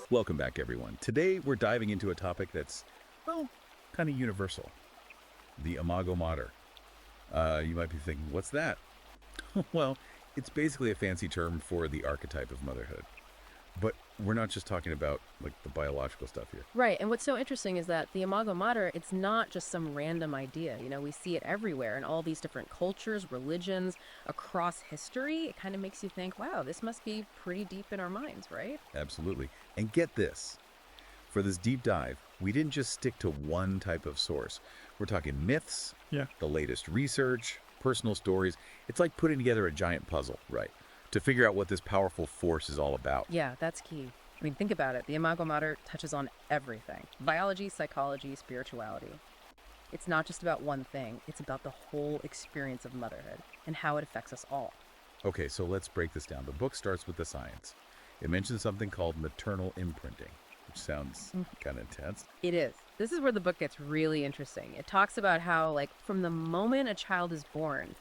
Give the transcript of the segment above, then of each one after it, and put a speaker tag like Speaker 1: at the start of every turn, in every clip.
Speaker 1: Welcome back, everyone. Today, we're diving into a topic that's, well, kind of universal. The Imago Mater. You might be thinking, what's that? Well, it's basically a fancy term for the archetype of motherhood. But we're not just talking about, like, the biological stuff here.
Speaker 2: Right, and what's so interesting is that the Imago Mater, it's not just some random idea. We see it everywhere in all these different cultures, religions, across history. It kind of makes you think, wow, this must be pretty deep in our minds, right?
Speaker 1: Absolutely. And get this. For this deep dive, we didn't just stick to one type of source. We're talking myths,
Speaker 3: Yeah.
Speaker 1: the latest research, personal stories. It's like putting together a giant puzzle, right? To figure out what this powerful force is all about.
Speaker 2: Yeah, that's key. I mean, think about it. The Imago Mater touches on everything: biology, psychology, spirituality. It's not just about one thing, it's about the whole experience of motherhood and how it affects us all.
Speaker 1: Okay, so let's break this down. The book starts with the science. It mentions something called maternal imprinting, which sounds kind of intense.
Speaker 2: It is. This is where the book gets really interesting. It talks about how, like, from the moment a child is born,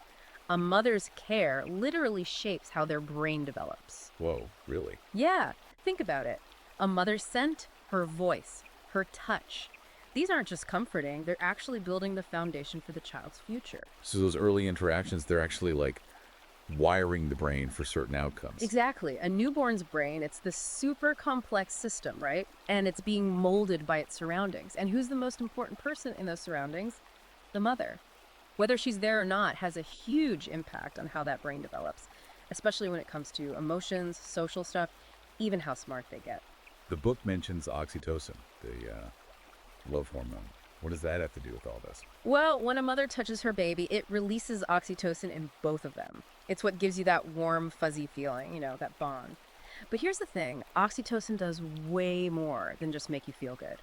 Speaker 2: a mother's care literally shapes how their brain develops.
Speaker 1: Whoa, really?
Speaker 2: Yeah, think about it. A mother's scent, her voice, her touch. These aren't just comforting, they're actually building the foundation for the child's future.
Speaker 1: So those early interactions, they're actually like wiring the brain for certain outcomes.
Speaker 2: Exactly. A newborn's brain, it's this super complex system, right? And it's being molded by its surroundings. And who's the most important person in those surroundings? The mother. Whether she's there or not has a huge impact on how that brain develops, especially when it comes to emotions, social stuff, even how smart they get.
Speaker 1: The book mentions oxytocin, the love hormone. What does that have to do with all this?
Speaker 2: Well, when a mother touches her baby, it releases oxytocin in both of them. It's what gives you that warm, fuzzy feeling, that bond. But here's the thing, oxytocin does way more than just make you feel good.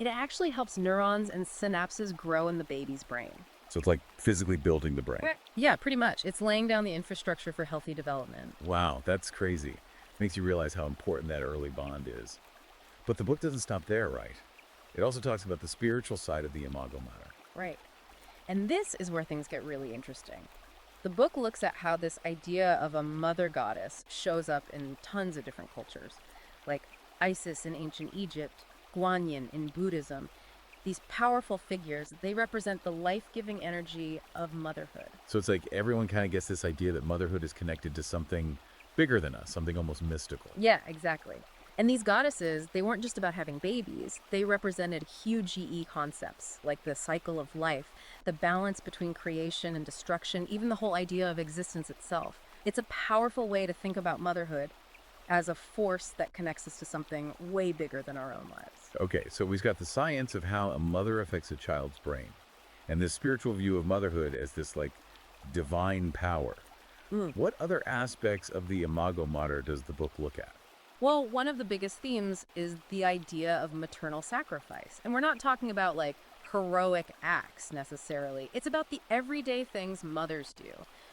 Speaker 2: It actually helps neurons and synapses grow in the baby's brain.
Speaker 1: So it's like physically building the brain.
Speaker 2: Yeah, pretty much. It's laying down the infrastructure for healthy development.
Speaker 1: Wow, that's crazy. Makes you realize how important that early bond is. But the book doesn't stop there, right? It also talks about the spiritual side of the Imago Mater.
Speaker 2: Right. And this is where things get really interesting. The book looks at how this idea of a mother goddess shows up in tons of different cultures, like Isis in ancient Egypt, Guanyin in Buddhism. These powerful figures, they represent the life-giving energy of motherhood.
Speaker 1: So it's like everyone kind of gets this idea that motherhood is connected to something bigger than us, something almost mystical.
Speaker 2: Yeah, exactly. And these goddesses, they weren't just about having babies. They represented huge GE concepts, like the cycle of life, the balance between creation and destruction, even the whole idea of existence itself. It's a powerful way to think about motherhood as a force that connects us to something way bigger than our own lives.
Speaker 1: Okay, so we've got the science of how a mother affects a child's brain, and this spiritual view of motherhood as this, like, divine power. What other aspects of the Imago Mater does the book look at?
Speaker 2: Well, one of the biggest themes is the idea of maternal sacrifice. And we're not talking about, like, heroic acts necessarily. It's about the everyday things mothers do,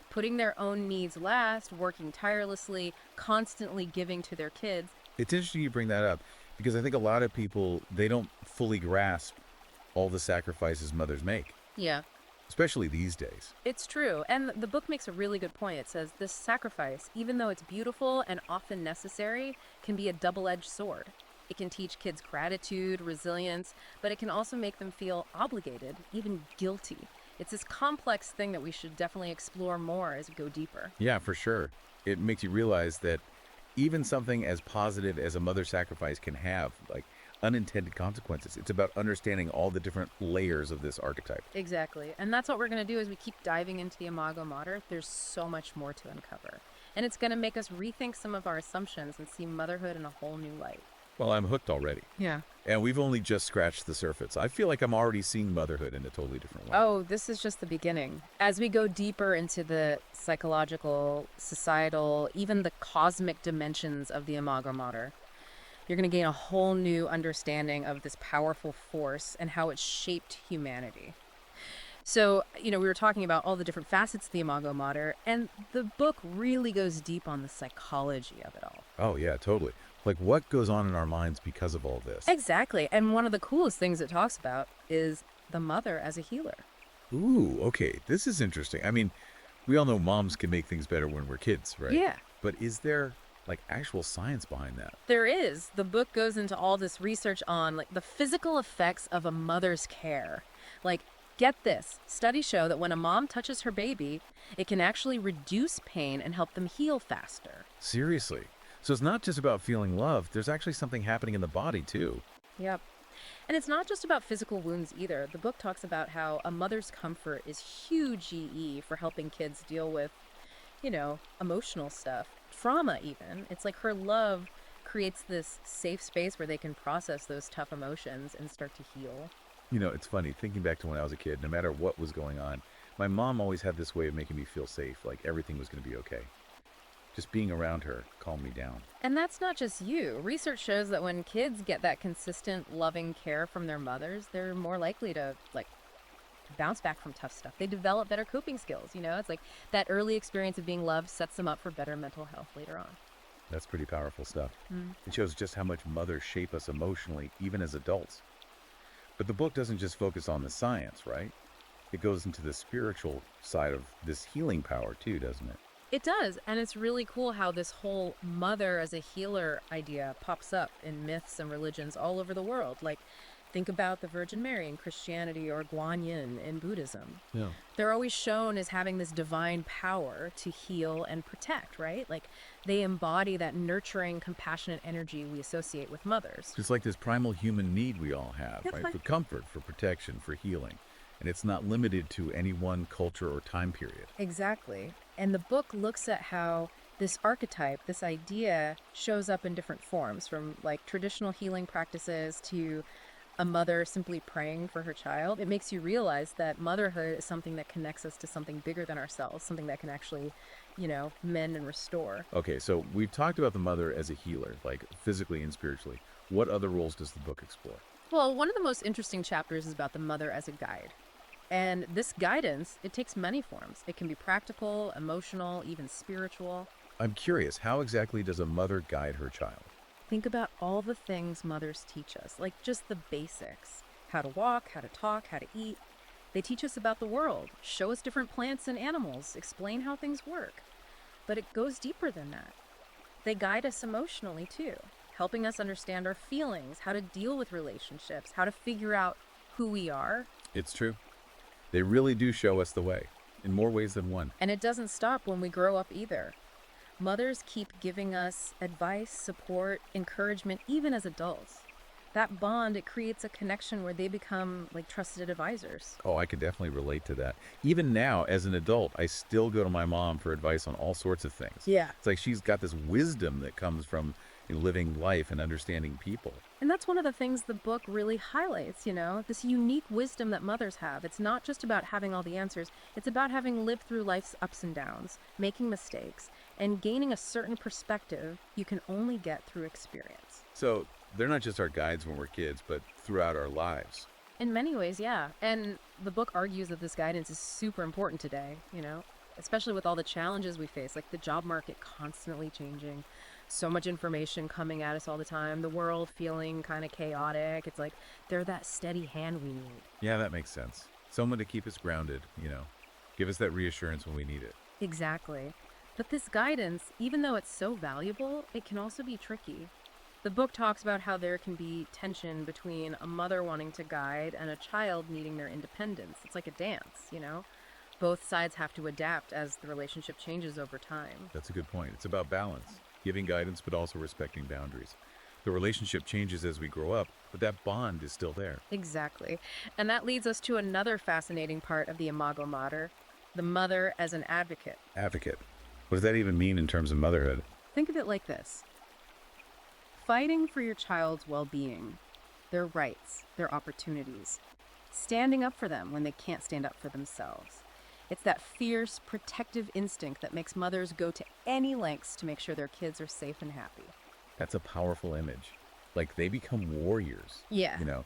Speaker 2: putting their own needs last, working tirelessly, constantly giving to their kids.
Speaker 1: It's interesting you bring that up, because I think a lot of people, they don't fully grasp all the sacrifices mothers make,
Speaker 2: Yeah,
Speaker 1: especially these days.
Speaker 2: it's true. And the book makes a really good point. It says this sacrifice, even though it's beautiful and often necessary, can be a double-edged sword. It can teach kids gratitude, resilience, but it can also make them feel obligated, even guilty. It's this complex thing that we should definitely explore more as we go deeper.
Speaker 1: Yeah, for sure. It makes you realize that even something as positive as a mother sacrifice can have, like, unintended consequences. It's about understanding all the different layers of this archetype.
Speaker 2: Exactly. And that's what we're going to do as we keep diving into the Imago Mater. There's so much more to uncover. And it's going to make us rethink some of our assumptions and see motherhood in a whole new light.
Speaker 1: Well, I'm hooked already.
Speaker 2: Yeah.
Speaker 1: And we've only just scratched the surface. I feel like I'm already seeing motherhood in a totally different way.
Speaker 2: Oh, this is just the beginning. As we go deeper into the psychological, societal, even the cosmic dimensions of the Imago Mater, you're going to gain a whole new understanding of this powerful force and how it's shaped humanity. So, we were talking about all the different facets of the Imago Mater, and the book really goes deep on the psychology of it all.
Speaker 1: Oh, yeah, totally. Like, what goes on in our minds because of all this?
Speaker 2: Exactly. And one of the coolest things it talks about is the mother as a healer.
Speaker 1: Ooh, okay. This is interesting. I mean, we all know moms can make things better when we're kids, right?
Speaker 2: Yeah.
Speaker 1: But is there like actual science behind that.
Speaker 2: There is. The book goes into all this research on like the physical effects of a mother's care. Like, get this. Studies show that when a mom touches her baby, it can actually reduce pain and help them heal faster.
Speaker 1: Seriously. So it's not just about feeling love, there's actually something happening in the body too.
Speaker 2: Yep. And it's not just about physical wounds either. The book talks about how a mother's comfort is huge for helping kids deal with, emotional stuff, trauma even. It's like her love creates this safe space where they can process those tough emotions and start to heal.
Speaker 1: It's funny, thinking back to when I was a kid, no matter what was going on, my mom always had this way of making me feel safe, like everything was going to be okay. Just being around her calmed me down.
Speaker 2: And that's not just you. Research shows that when kids get that consistent, loving care from their mothers, they're more likely to, bounce back from tough stuff. They develop better coping skills, It's like that early experience of being loved sets them up for better mental health later on.
Speaker 1: That's pretty powerful stuff. It shows just how much mothers shape us emotionally, even as adults. But the book doesn't just focus on the science, right? It goes into the spiritual side of this healing power too, doesn't it?
Speaker 2: It does, and it's really cool how this whole mother as a healer idea pops up in myths and religions all over the world. Like, think about the Virgin Mary in Christianity or Guanyin in Buddhism.
Speaker 1: Yeah.
Speaker 2: They're always shown as having this divine power to heal and protect, right? Like, they embody that nurturing, compassionate energy we associate with mothers.
Speaker 1: Just like this primal human need we all have,
Speaker 2: Yep.
Speaker 1: right? For comfort, for protection, for healing. And it's not limited to any one culture or time period.
Speaker 2: Exactly. And the book looks at how this archetype, this idea, shows up in different forms, from like traditional healing practices to a mother simply praying for her child. It makes you realize that motherhood is something that connects us to something bigger than ourselves, something that can actually, mend and restore.
Speaker 1: Okay, so we've talked about the mother as a healer, like physically and spiritually. What other roles does the book explore?
Speaker 2: Well, one of the most interesting chapters is about the mother as a guide. And this guidance, it takes many forms. It can be practical, emotional, even spiritual.
Speaker 1: I'm curious, how exactly does a mother guide her child?
Speaker 2: Think about all the things mothers teach us, like just the basics. How to walk, how to talk, how to eat. They teach us about the world, show us different plants and animals, explain how things work. But it goes deeper than that. They guide us emotionally too, helping us understand our feelings, how to deal with relationships, how to figure out who we are.
Speaker 1: It's true. They really do show us the way, in more ways than one.
Speaker 2: And it doesn't stop when we grow up either. Mothers keep giving us advice, support, encouragement, even as adults. That bond, it creates a connection where they become like trusted advisors.
Speaker 1: Oh, I could definitely relate to that. Even now, as an adult, I still go to my mom for advice on all sorts of things.
Speaker 2: Yeah.
Speaker 1: It's like she's got this wisdom that comes from living life and understanding people.
Speaker 2: And that's one of the things the book really highlights, this unique wisdom that mothers have. It's not just about having all the answers. It's about having lived through life's ups and downs, making mistakes, and gaining a certain perspective you can only get through experience.
Speaker 1: So they're not just our guides when we're kids, but throughout our lives.
Speaker 2: In many ways, yeah. And the book argues that this guidance is super important today, especially with all the challenges we face, like the job market constantly changing, so much information coming at us all the time, the world feeling kind of chaotic. It's like they're that steady hand we need.
Speaker 1: Yeah, that makes sense. Someone to keep us grounded, give us that reassurance when we need it.
Speaker 2: Exactly. But this guidance, even though it's so valuable, it can also be tricky. The book talks about how there can be tension between a mother wanting to guide and a child needing their independence. It's like a dance, Both sides have to adapt as the relationship changes over time.
Speaker 1: That's a good point. It's about balance, giving guidance, but also respecting boundaries. The relationship changes as we grow up, but that bond is still there.
Speaker 2: Exactly. And that leads us to another fascinating part of the Imago Mater, the mother as an advocate.
Speaker 1: Advocate. What does that even mean in terms of motherhood?
Speaker 2: Think of it like this. Fighting for your child's well-being, their rights, their opportunities, standing up for them when they can't stand up for themselves. It's that fierce, protective instinct that makes mothers go to any lengths to make sure their kids are safe and happy.
Speaker 1: That's a powerful image. Like they become warriors.
Speaker 2: Yeah.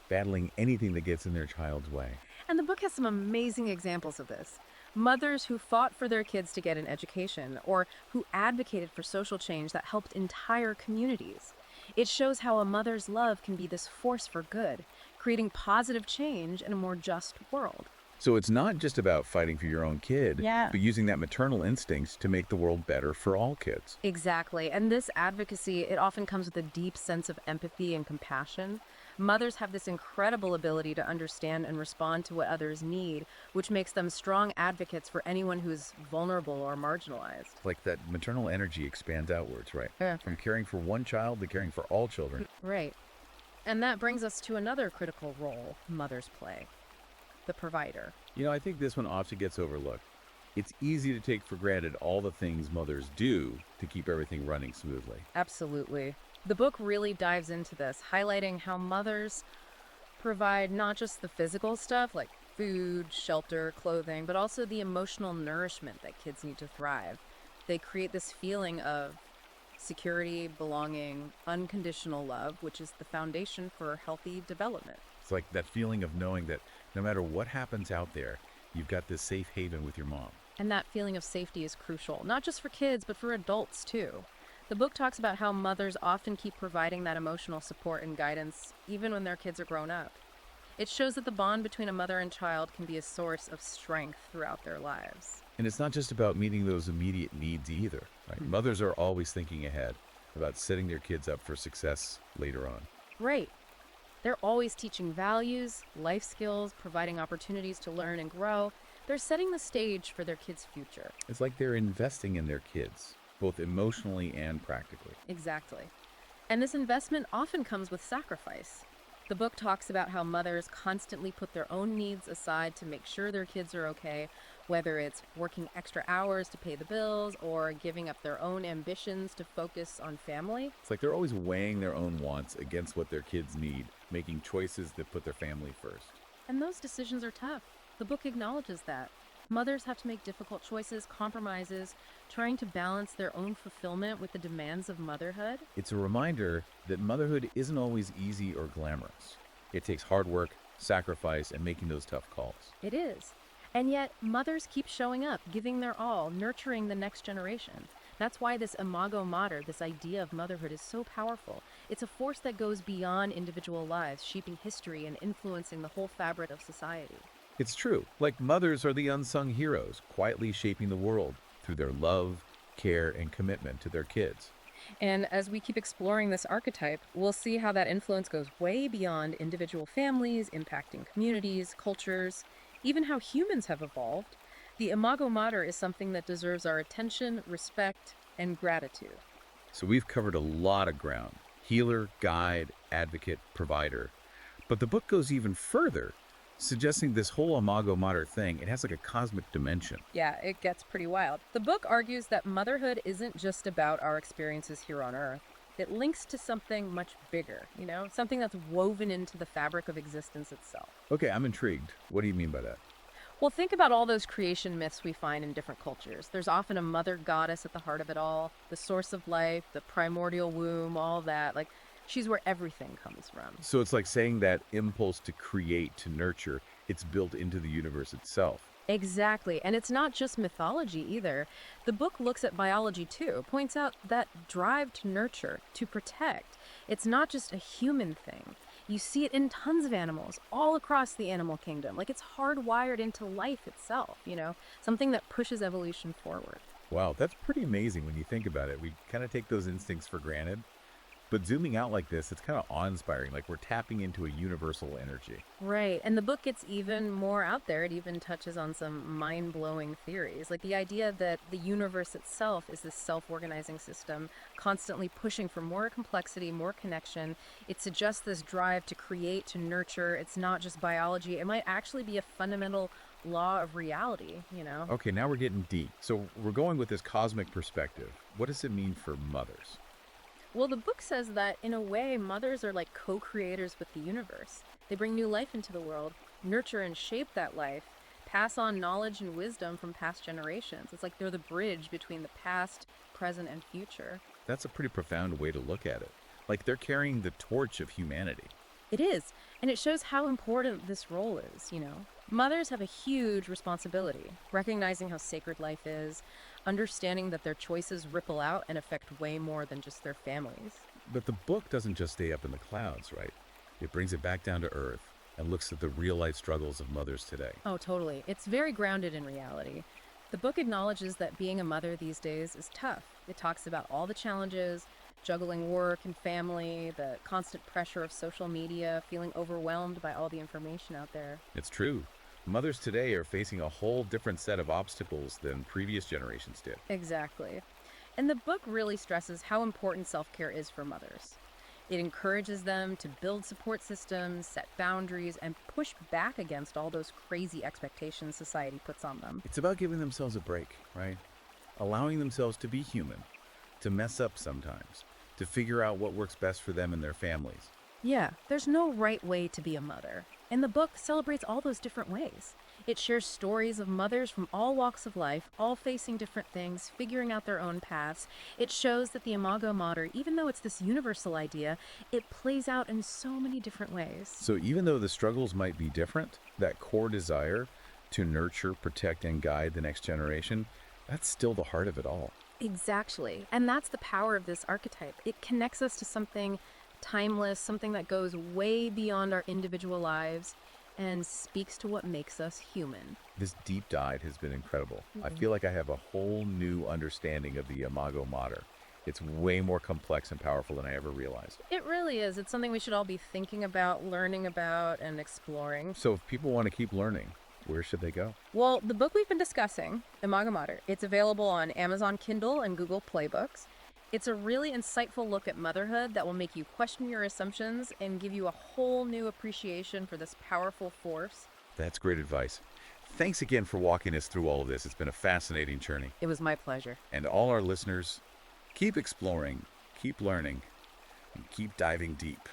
Speaker 1: Battling anything that gets in their child's way.
Speaker 2: And the book has some amazing examples of this. Mothers who fought for their kids to get an education or who advocated for social change that helped entire communities. It shows how a mother's love can be this force for good, creating positive change in a more just world.
Speaker 1: So it's not just about fighting for your own kid,
Speaker 2: Yeah.
Speaker 1: but using that maternal instincts to make the world better for all kids.
Speaker 2: Exactly. And this advocacy, it often comes with a deep sense of empathy and compassion. Mothers have this incredible ability to understand and respond to what others need, which makes them strong advocates for anyone who's vulnerable or marginalized.
Speaker 1: Like that maternal energy expands outwards, right?
Speaker 2: Yeah.
Speaker 1: From caring for one child to caring for all children.
Speaker 2: Right. And that brings us to another critical role mothers play, the provider.
Speaker 1: I think this one often gets overlooked. It's easy to take for granted all the things mothers do to keep everything running smoothly.
Speaker 2: Absolutely. The book really dives into this, highlighting how mothers provide not just the physical stuff like food, shelter, clothing, but also the emotional nourishment that kids need to thrive. They create this feeling of security, belonging, unconditional love, which is the foundation for healthy development.
Speaker 1: It's like that feeling of knowing that no matter what happens out there, you've got this safe haven with your mom.
Speaker 2: And that feeling of safety is crucial, not just for kids, but for adults too. The book talks about how mothers often keep providing that emotional support and guidance even when their kids are grown up. It shows that the bond between a mother and child can be a source of strength throughout their lives.
Speaker 1: And it's not just about meeting those immediate needs either, right? Mothers are always thinking ahead about setting their kids up for success later on.
Speaker 2: Right. They're always teaching values, life skills, providing opportunities to learn and grow. They're setting the stage for their kids' future.
Speaker 1: It's like they're investing in their kids, both emotionally and practically.
Speaker 2: Exactly. And this investment often comes with sacrifice. The book talks about how mothers constantly put their own needs aside to make sure their kids are okay, whether it's working extra hours to pay the bills or giving up their own ambitions to focus on family.
Speaker 1: It's like they're always weighing their own wants against what their kids need, making choices that put their family first.
Speaker 2: And those decisions are tough. The book acknowledges that. Mothers have to make difficult choices, compromises, trying to balance their own fulfillment with the demands of motherhood.
Speaker 1: It's a reminder that motherhood isn't always easy or glamorous. It takes hard work, sacrifice, and making those tough calls.
Speaker 2: It is. And yet, mothers keep showing up, giving their all, nurturing the next generation. That's why this Imago Mater, this idea of motherhood, is so powerful. It's a force that goes beyond individual lives, shaping history and influencing the whole fabric of society.
Speaker 1: It's true. Like mothers are the unsung heroes, quietly shaping the world through their love, care, and commitment to their kids.
Speaker 2: And as we keep exploring this archetype, we'll see how that influence goes way beyond individual families, impacting communities, cultures, even how humans have evolved. The Imago Mater is something that deserves our attention, respect, and gratitude.
Speaker 1: So we've covered a lot of ground: healer, guide, advocate, provider. But the book goes even further, suggesting this whole Imago Mater thing, it has like a cosmic dimension.
Speaker 2: Yeah, it gets pretty wild. The book argues that motherhood isn't just about our experiences here on Earth. It links to something much bigger, something that's woven into the fabric of existence itself.
Speaker 1: Okay, I'm intrigued. What do you mean by that?
Speaker 2: Well, think about all those creation myths we find in different cultures. There's often a mother goddess at the heart of it all, the source of life, the primordial womb, all that. Like, she's where everything comes from.
Speaker 1: So it's like saying that impulse to create, to nurture, it's built into the universe itself.
Speaker 2: Exactly. And it's not just mythology either. The book looks at biology too, points out that drive to nurture, to protect, it's not just a human thing. You see it in tons of animals all across the animal kingdom. Like, it's hardwired into life itself, something that pushes evolution forward.
Speaker 1: Wow, that's pretty amazing when you think about it. We kind of take those instincts for granted. But zooming out like this, it's kind of awe-inspiring, like we're tapping into a universal energy.
Speaker 2: Right. And the book gets even more out there. It even touches on some mind-blowing theories, like the idea that the universe itself is this self-organizing system, constantly pushing for more complexity, more connection. It suggests this drive to create, to nurture. It's not just biology. It might actually be a fundamental law of reality.
Speaker 1: Okay, now we're getting deep. So we're going with this cosmic perspective. What does it mean for mothers?
Speaker 2: Well, the book says that, in a way, mothers are like co-creators with the universe. They bring new life into the world, nurture and shape that life, pass on knowledge and wisdom from past generations. It's like they're the bridge between the past, present, and future.
Speaker 1: That's a pretty profound way to look at it. Like they're carrying the torch of humanity.
Speaker 2: It is, and it shows how important this role is. Mothers have a huge responsibility, recognizing how sacred life is, understanding that their choices ripple out and affect way more than just their families.
Speaker 1: But the book doesn't just stay up in the clouds, right? It brings it back down to earth, and looks at the real-life struggles of mothers today.
Speaker 2: Oh, totally. It's very grounded in reality. The book acknowledges that being a mother these days is tough. It talks about all the challenges, juggling work and family, the constant pressure of social media, feeling overwhelmed by all the information out there.
Speaker 1: It's true. Mothers today are facing a whole different set of obstacles than previous generations did.
Speaker 2: Exactly. And the book really stresses how important self-care is for mothers. It encourages them to build support systems, set boundaries, and push back against all those crazy expectations society puts on them.
Speaker 1: It's about giving themselves a break, right? Allowing themselves to be human, to mess up sometimes, to figure out what works best for them and their families.
Speaker 2: Yeah, there's no right way to be a mother. And the book celebrates all those different ways. It shares stories of mothers from all walks of life, all facing different things, figuring out their own paths. It shows that the Imago Mater, even though it's this universal idea, it plays out in so many different ways.
Speaker 1: So even though the struggles might be different, that core desire to nurture, protect, and guide the next generation, that's still the heart of it all.
Speaker 2: Exactly. And that's the power of this archetype. It connects us to something timeless, something that goes way beyond our individual lives and speaks to what makes us human.
Speaker 1: This deep dive has been incredible. I feel like I have a whole new understanding of the Imago Mater. It's way more complex and powerful than I ever realized.
Speaker 2: It really is. It's something we should all be thinking about, learning about, and exploring.
Speaker 1: So if people want to keep learning, where should they go?
Speaker 2: Well, the book we've been discussing, Imago Mater, it's available on Amazon Kindle and Google Play Books. It's a really insightful look at motherhood that will make you question your assumptions and give you a whole new appreciation for this powerful force.
Speaker 1: That's great advice. Thanks again for walking us through all of this. It's been a fascinating journey.
Speaker 2: It was my pleasure.
Speaker 1: And all our listeners, keep exploring, keep learning, and keep diving deep.